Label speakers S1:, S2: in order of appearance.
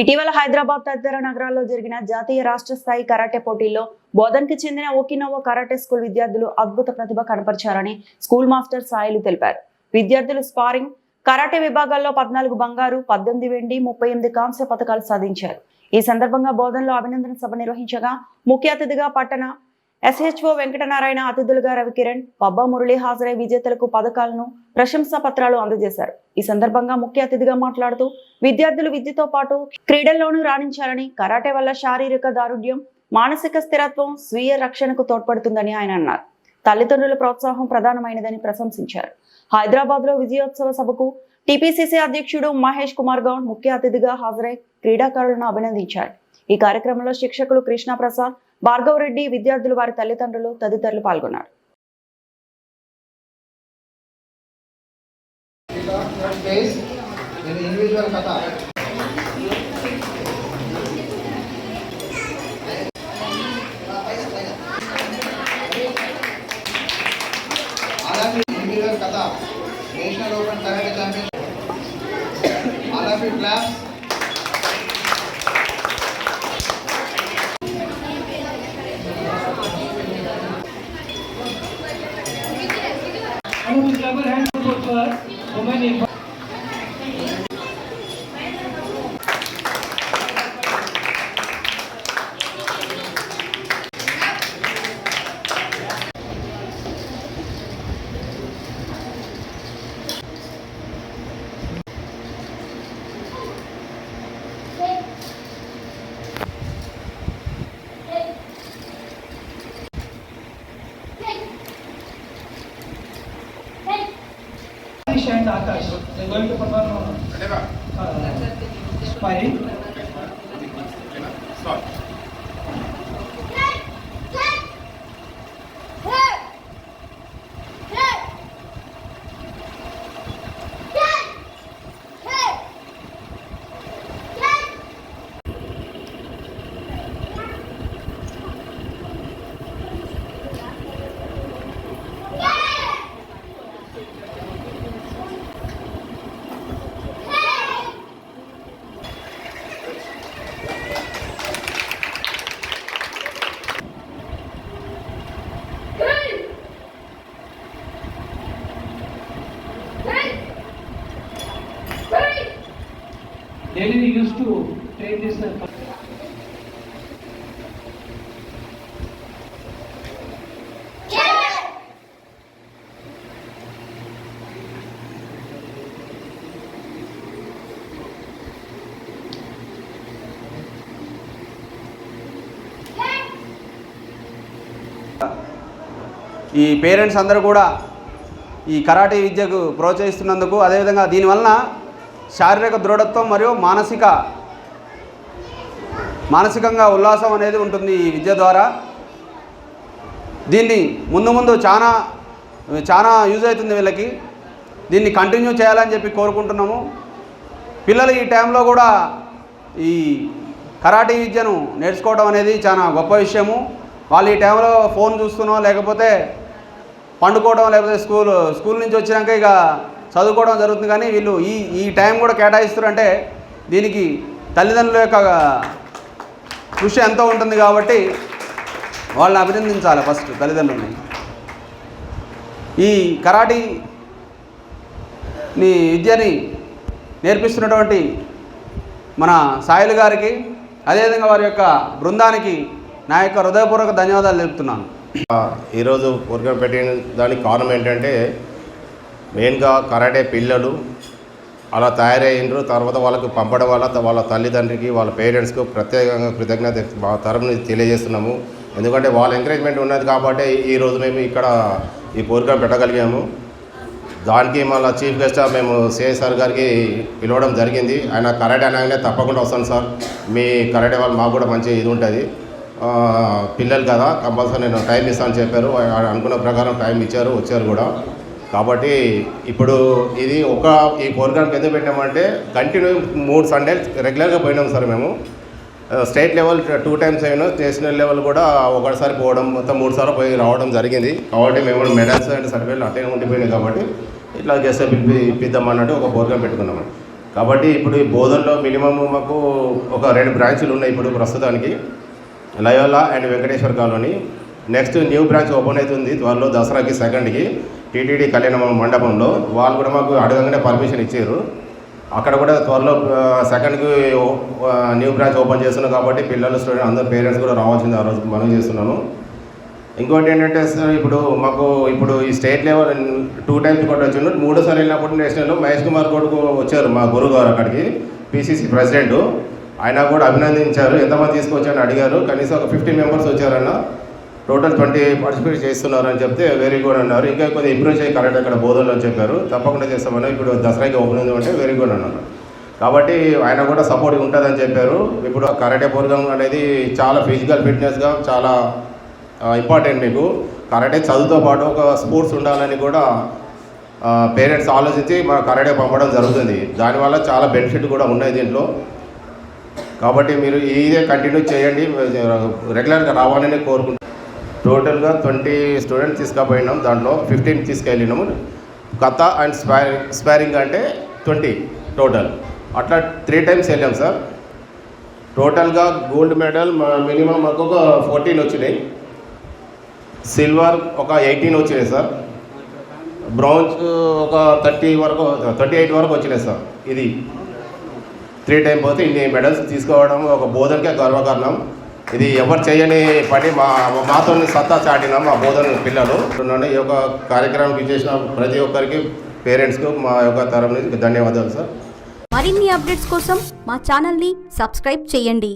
S1: ఇటీవల హైదరాబాద్ తదితర నగరాల్లో జరిగిన జాతీయ రాష్ట్ర స్థాయి కరాటే పోటీల్లో బోధన్కి చెందిన ఓకినోవా కరాటే స్కూల్ విద్యార్థులు అద్భుత ప్రతిభ కనపరిచారని స్కూల్ మాస్టర్ సాయిలు తెలిపారు. విద్యార్థులు స్పారింగ్, కరాటే విభాగాల్లో 14 బంగారు, 18 వెండి, 38 కాంస్య పతకాలు సాధించారు. ఈ సందర్భంగా బోధన్లో అభినందన సభ నిర్వహించగా ముఖ్య అతిథిగా పట్టణ SHO వెంకటనారాయణ, అతిథులుగా రవికిరణ్, పబ్బా మురళి హాజరై విజేతలకు పథకాలను, ప్రశంసా పత్రాలు అందజేశారు. ఈ సందర్భంగా ముఖ్య అతిథిగా మాట్లాడుతూ విద్యార్థులు విద్యతో పాటు క్రీడల్లోనూ రాణించాలని, కరాటే వల్ల శారీరక దారుఢ్యం, మానసిక స్థిరత్వం, స్వీయ రక్షణకు తోడ్పడుతుందని ఆయన అన్నారు. తల్లిదండ్రుల ప్రోత్సాహం ప్రధానమైనదని ప్రశంసించారు. హైదరాబాద్ లో విజయోత్సవ సభకు TPCC అధ్యక్షుడు మహేష్ కుమార్ గౌడ్ ముఖ్య అతిథిగా హాజరై క్రీడాకారులను అభినందించారు. ఈ కార్యక్రమంలో శిక్షకులు కృష్ణప్రసాద్, భార్గవ్ రెడ్డి, విద్యార్థులు, వారి తల్లిదండ్రులు తదితరులు పాల్గొన్నారు.
S2: And Akash, they're going to perform sparring. Start. Daily we used to train this.
S3: ఈ పేరెంట్స్ అందరూ కూడా ఈ కరాటే విద్యకు ప్రోత్సహిస్తున్నందుకు, అదేవిధంగా దీనివలన శారీరక దృఢత్వం మరియు మానసికంగా ఉల్లాసం అనేది ఉంటుంది ఈ విద్య ద్వారా. దీన్ని ముందు చాలా యూజ్ అవుతుంది వీళ్ళకి. దీన్ని కంటిన్యూ చేయాలని చెప్పి కోరుకుంటున్నాము. పిల్లలు ఈ టైంలో కూడా ఈ కరాటే విద్యను నేర్చుకోవడం అనేది చాలా గొప్ప విషయము. వాళ్ళు ఈ టైంలో ఫోన్ చూస్తున్నాం, లేకపోతే పండుకోవడం, లేకపోతే స్కూల్ నుంచి వచ్చినాక ఇక చదువుకోవడం జరుగుతుంది. కానీ వీళ్ళు ఈ టైం కూడా కేటాయిస్తారంటే దీనికి తల్లిదండ్రుల యొక్క కృషి ఎంతో ఉంటుంది. కాబట్టి వాళ్ళని అభినందించాలి ఫస్ట్ తల్లిదండ్రులని. ఈ కరాటీ విద్యని నేర్పిస్తున్నటువంటి మన సాయిలు గారికి, అదేవిధంగా వారి యొక్క బృందానికి నా యొక్క హృదయపూర్వక ధన్యవాదాలు తెలుపుతున్నాను.
S4: ఈరోజు ప్రోగ్రాం పెట్టిన దానికి కారణం ఏంటంటే, మెయిన్గా కరాటే పిల్లలు అలా తయారయ్యారు. తర్వాత వాళ్ళకు పంపడం వల్ల వాళ్ళ తల్లిదండ్రికి, వాళ్ళ పేరెంట్స్కు ప్రత్యేకంగా కృతజ్ఞత మా తరఫున తెలియజేస్తున్నాము. ఎందుకంటే వాళ్ళ ఎంకరేజ్మెంట్ ఉన్నది కాబట్టి ఈరోజు మేము ఇక్కడ ఈ ప్రోగ్రాం పెట్టగలిగాము. దానికి మళ్ళీ చీఫ్ గెస్ట్గా మేము సిఐ సార్ గారికి పిలవడం జరిగింది. ఆయన కరాటే అనగానే తప్పకుండా వస్తాను సార్, మీ కరాటే వాళ్ళు మాకు కూడా మంచి ఇది ఉంటుంది, పిల్లలు కదా కంపల్సరీ నేను టైం ఇస్తాను చెప్పారు. అనుకున్న ప్రకారం టైం ఇచ్చారు, వచ్చారు కూడా. కాబట్టి ఇప్పుడు ఇది ఈ ప్రోగ్రామ్కి ఎందుకు పెట్టామంటే, కంటిన్యూ 3 సండేలు రెగ్యులర్గా పోయినాం సార్ మేము. స్టేట్ లెవెల్ 2 టైమ్స్ అయినా, నేషనల్ లెవెల్ కూడా ఒకసారి పోవడం, మొత్తం 3 సార్లు పోయి రావడం జరిగింది. కాబట్టి మేము మెడల్స్ అండ్ సర్టిఫికేట్లు అట్టే ఉండిపోయినాయి. కాబట్టి ఇట్లా గెస్ట్ ఇప్పిద్దామన్నట్టు ఒక ప్రోగ్రామ్ పెట్టుకున్నామండి. కాబట్టి ఇప్పుడు ఈ బోధనలో మినిమం మాకు ఒక 2 బ్రాంచులు ఉన్నాయి ఇప్పుడు ప్రస్తుతానికి, Loyola and Venkateswara colony. Next new branch open అవుతుంది త్వరలో, దసరాకి 2కి టీటీడీ కళ్యాణ మండపంలో. వాళ్ళు కూడా మాకు అడగంగానే పర్మిషన్ ఇచ్చారు. అక్కడ కూడా త్వరలో 2కి న్యూ బ్రాంచ్ ఓపెన్ చేస్తున్నాం కాబట్టి పిల్లలు స్టూడెంట్ అందరు పేరెంట్స్ కూడా రావాల్సింది ఆ రోజు మనం చేస్తున్నాను. ఇంకోటి ఏంటంటే సార్, ఇప్పుడు ఈ స్టేట్ లెవెల్ 2 టైమ్స్ కొట్టొచ్చు. 3సారి వెళ్ళినప్పుడు నేషనల్లో మహేష్ కుమార్ కొడుకు వచ్చారు మా గురువు గారు అక్కడికి, పిసిసి ప్రెసిడెంట్. ఆయన కూడా అభినందించారు, ఎంతమంది తీసుకొచ్చారని అడిగారు. కనీసం ఒక 15 మెంబర్స్ వచ్చారన్న, టోటల్ 20 పార్టిసిపేట్ చేస్తున్నారు అని చెప్తే వెరీ గుడ్ అన్నారు. ఇంకా కొద్దిగా ఇంప్రూవ్ చేయి కరెక్ట్ అక్కడ బోధనలో అని చెప్పారు. తప్పకుండా చేస్తామని ఇప్పుడు దసరాకి ఓపెన్ ఉంది అంటే వెరీ గుడ్ అన్నారు. కాబట్టి ఆయన కూడా సపోర్ట్ ఉంటుందని చెప్పారు. ఇప్పుడు కరాటే ప్రోగ్రామ్ అనేది చాలా ఫిజికల్ ఫిట్నెస్గా చాలా ఇంపార్టెంట్. మీకు కరాటే చదువుతో పాటు ఒక స్పోర్ట్స్ ఉండాలని కూడా పేరెంట్స్ ఆలోచించి మన కరాటే పంపడం జరుగుతుంది. దానివల్ల చాలా బెనిఫిట్ కూడా ఉన్నాయి దీంట్లో. కాబట్టి మీరు ఇదే కంటిన్యూ చేయండి, రెగ్యులర్గా రావాలని కోరుకుంటున్నాను. టోటల్గా 20 స్టూడెంట్స్ తీసుకుపోయినాం, దాంట్లో 15 తీసుకెళ్ళినాము. కథ అండ్ స్పారింగ్ అంటే 20 టోటల్. అట్లా 3 టైమ్స్ వెళ్ళాం సార్. టోటల్గా గోల్డ్ మెడల్ మినిమం మాకు ఒక 14 వచ్చినాయి, సిల్వర్ ఒక 18 వచ్చినాయి సార్, బ్రాంజ్ ఒక 38 వరకు వచ్చినాయి సార్. ఇది 3 టైం పోతే ఇన్ని మెడల్స్ తీసుకోవడం ఒక బోధనకే గర్వకారణం. ఇది ఎవరు చేయని పని, మాతో సత్తా చాటినాం మా బోధన పిల్లలు. ఈ యొక్క కార్యక్రమానికి చేసిన ప్రతి ఒక్కరికి పేరెంట్స్కు మా యొక్క తరఫు నుంచి ధన్యవాదాలు సార్.
S5: మరిన్ని అప్డేట్స్ కోసం మా ఛానల్ని సబ్స్క్రైబ్ చేయండి.